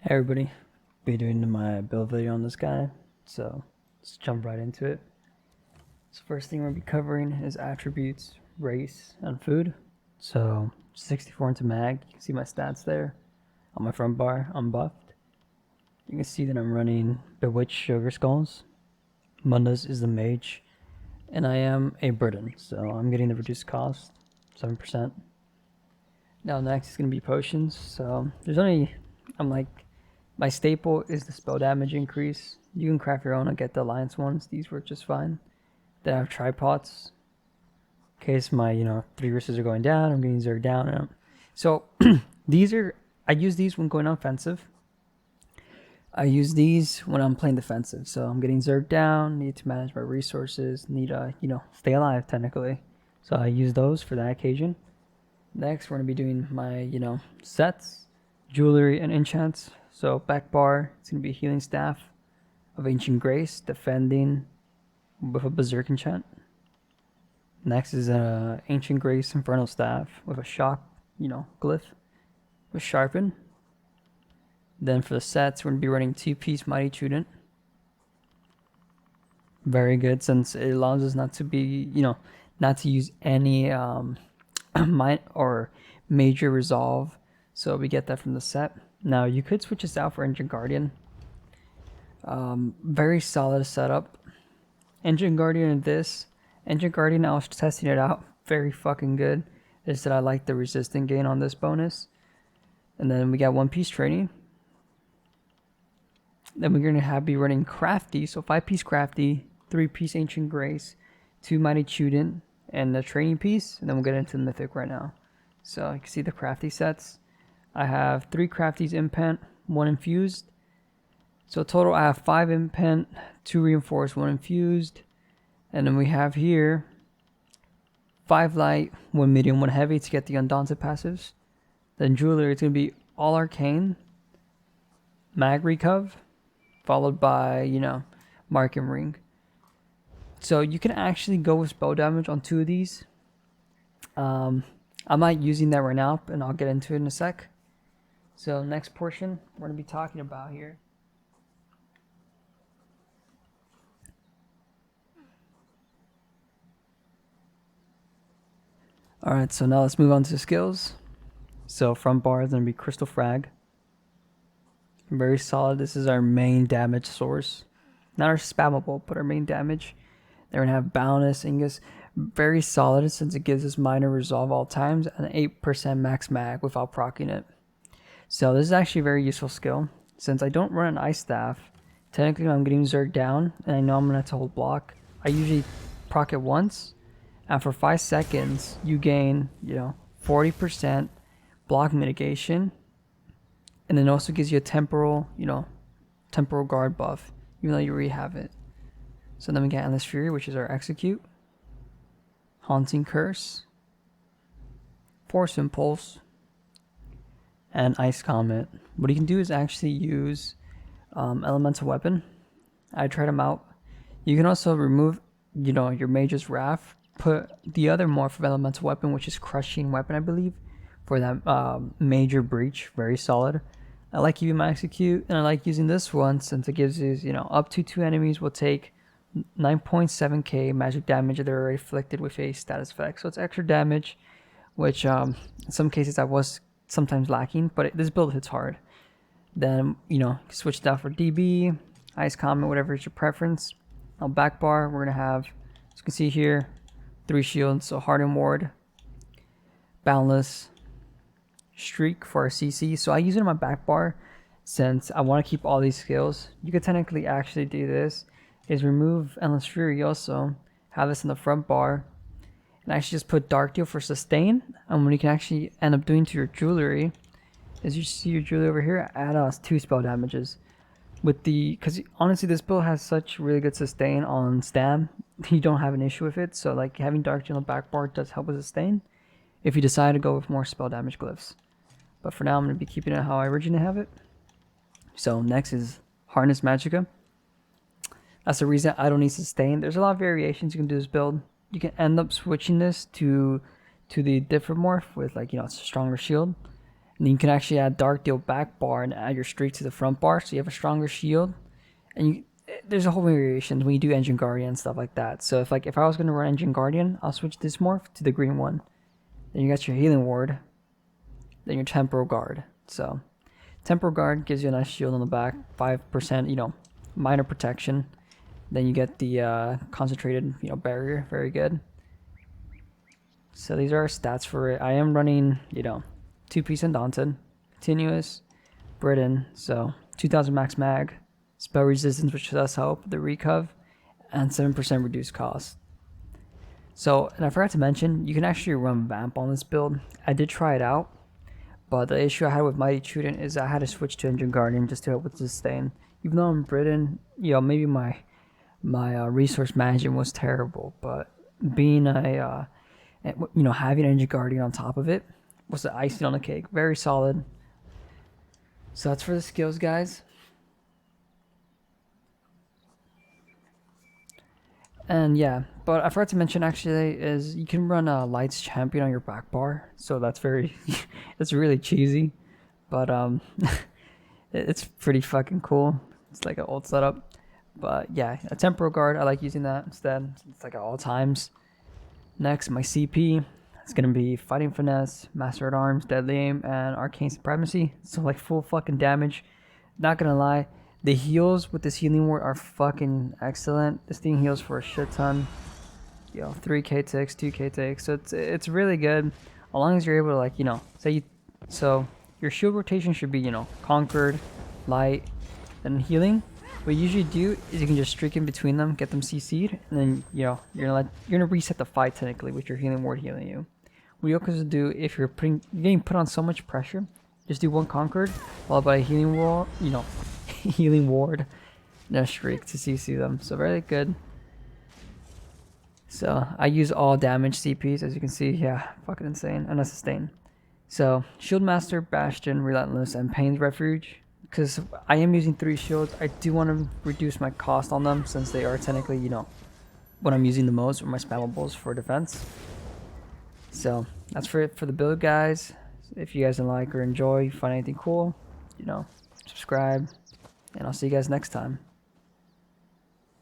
Hey everybody, be doing my build video on this guy, so let's jump right into it. So first thing we're gonna be covering is attributes, race, and food. So 64 into mag, you can see my stats there. On my front bar, I'm buffed. You can see that I'm running Bewitched Sugar Skulls. Mundus is the mage, and I am a Briton, so I'm getting the reduced cost, 7%. Now next is gonna be potions, so there's only, my staple is the spell damage increase. You can craft your own and get the alliance ones. These work just fine. Then I have tripods. In case my, 3 verses are going down, I'm getting zerg down. So I use these when going offensive. I use these when I'm playing defensive. So I'm getting zerg down, need to manage my resources, need to, stay alive technically. So I use those for that occasion. Next, we're going to be doing my, sets, jewelry, and enchants. So back bar, it's going to be Healing Staff of Ancient Grace, defending with a Berserk enchant. Next is a Ancient Grace Infernal Staff with a Shock, glyph with Sharpen. Then for the sets, we're going to be running 2-piece Mighty Tudent. Very good, since it allows us not to be, not to use any or major resolve. So we get that from the set. Now you could switch this out for Engine Guardian. Very solid setup. Engine Guardian and this. Engine Guardian, I was testing it out. Very fucking good. Is that I like the resistance gain on this bonus. And then we got 1-piece training. Then we're going to be running Crafty. So 5-piece Crafty, 3-piece Ancient Grace, 2 Mighty Tudent, and the training piece. And then we'll get into the Mythic right now. So you can see the Crafty sets. I have 3 Crafties Impent, 1 Infused. So total I have 5 Impent, 2 Reinforced, 1 Infused. And then we have here 5 Light, 1 Medium, 1 Heavy to get the Undaunted passives. Then Jewelry, it's going to be all Arcane, Mag Recov, followed by, Mark and Ring. So you can actually go with spell damage on 2 of these. I'm not using that right now, and I'll get into it in a sec. So next portion we're going to be talking about here. Alright, so now let's move on to the skills. So front bar is going to be Crystal Frag. Very solid. This is our main damage source. Not our spammable, but our main damage. They're going to have Boundless Ingus. Very solid since it gives us minor resolve all times and 8% max mag without proccing it. So this is actually a very useful skill. Since I don't run an Ice Staff, technically when I'm getting zerg down and I know I'm going to have to hold block, I usually proc it once. And for 5 seconds, you gain, 40% block mitigation. And it also gives you a temporal, temporal guard buff, even though you already have it. So then we get Endless Fury, which is our execute. Haunting Curse. Force Impulse. And Ice Comet. What you can do is actually use Elemental Weapon. I tried them out. You can also remove, your Mage's Wrath. Put the other morph of Elemental Weapon, which is Crushing Weapon, I believe, for that Major Breach. Very solid. I like using my execute, and I like using this one since it gives you, up to 2 enemies will take 9.7k magic damage if they're already afflicted with a status effect. So it's extra damage, which in some cases I was sometimes lacking, but this build hits hard. Then, switch it out for DB, Ice Comet, whatever is your preference. On back bar, we're going to have, as you can see here, 3 shields, so Hardened Ward, Boundless, Streak for our CC. So I use it on my back bar since I want to keep all these skills. You could technically actually do this, is remove Endless Fury also, have this in the front bar, and actually just put Dark Deal for sustain. And what you can actually end up doing to your jewelry is you see your jewelry over here, add 2 spell damages. Because honestly this build has such really good sustain on stam, you don't have an issue with it. So like having Dark Deal on the back bar does help with sustain if you decide to go with more spell damage glyphs. But for now I'm going to be keeping it how I originally have it. So next is Harness Magicka. That's the reason I don't need sustain. There's a lot of variations you can do this build. You can end up switching this to the different morph with, like, a stronger shield. And you can actually add Dark Deal back bar and add your streak to the front bar, so you have a stronger shield. And there's a whole variations when you do Engine Guardian and stuff like that. So if I was gonna run Engine Guardian, I'll switch this morph to the green one. Then you got your Healing Ward, then your Temporal Guard. So Temporal Guard gives you a nice shield on the back, 5%, minor protection. Then you get the concentrated, barrier, very good. So these are our stats for it. I am running, 2-piece Undaunted, Continuous, Britain, so 2000 max mag, Spell Resistance, which does help, the Recov, and 7% reduced cost. So, and I forgot to mention, you can actually run Vamp on this build. I did try it out, but the issue I had with Mighty Trident is I had to switch to Engine Guardian just to help with sustain. Even though I'm Britain, maybe my resource management was terrible, but being having Engine Guardian on top of it was the icing on the cake. Very solid. So that's for the skills, guys. And yeah, but I forgot to mention actually is you can run a Lights Champion on your back bar. So that's it's really cheesy, but it's pretty fucking cool. It's like an old setup. But yeah, a Temporal Guard, I like using that instead. It's like at all times. Next, my CP. It's going to be Fighting Finesse, Master at Arms, Deadly Aim, and Arcane Supremacy. So like full fucking damage. Not going to lie, the heals with this Healing Ward are fucking excellent. This thing heals for a shit ton. 3k ticks, 2k ticks. So it's really good. As long as you're able to so your shield rotation should be, Conquered, Light, then Healing. What you usually do is you can just streak in between them, get them CC'd, and then you're gonna reset the fight technically with your Healing Ward healing you. What you also do if you're getting put on so much pressure, just do one Conquered followed by a Healing Ward, Healing Ward, and a streak to CC them. So very good. So I use all damage CPs, as you can see. Yeah, fucking insane, and a sustain. So Shieldmaster, Bastion, Relentless, and Pain's Refuge. Because I am using 3 shields, I do want to reduce my cost on them since they are technically, what I'm using the most, or my spammables for defense. So that's for it for the build, guys. If you guys like or enjoy, find anything cool, subscribe, and I'll see you guys next time.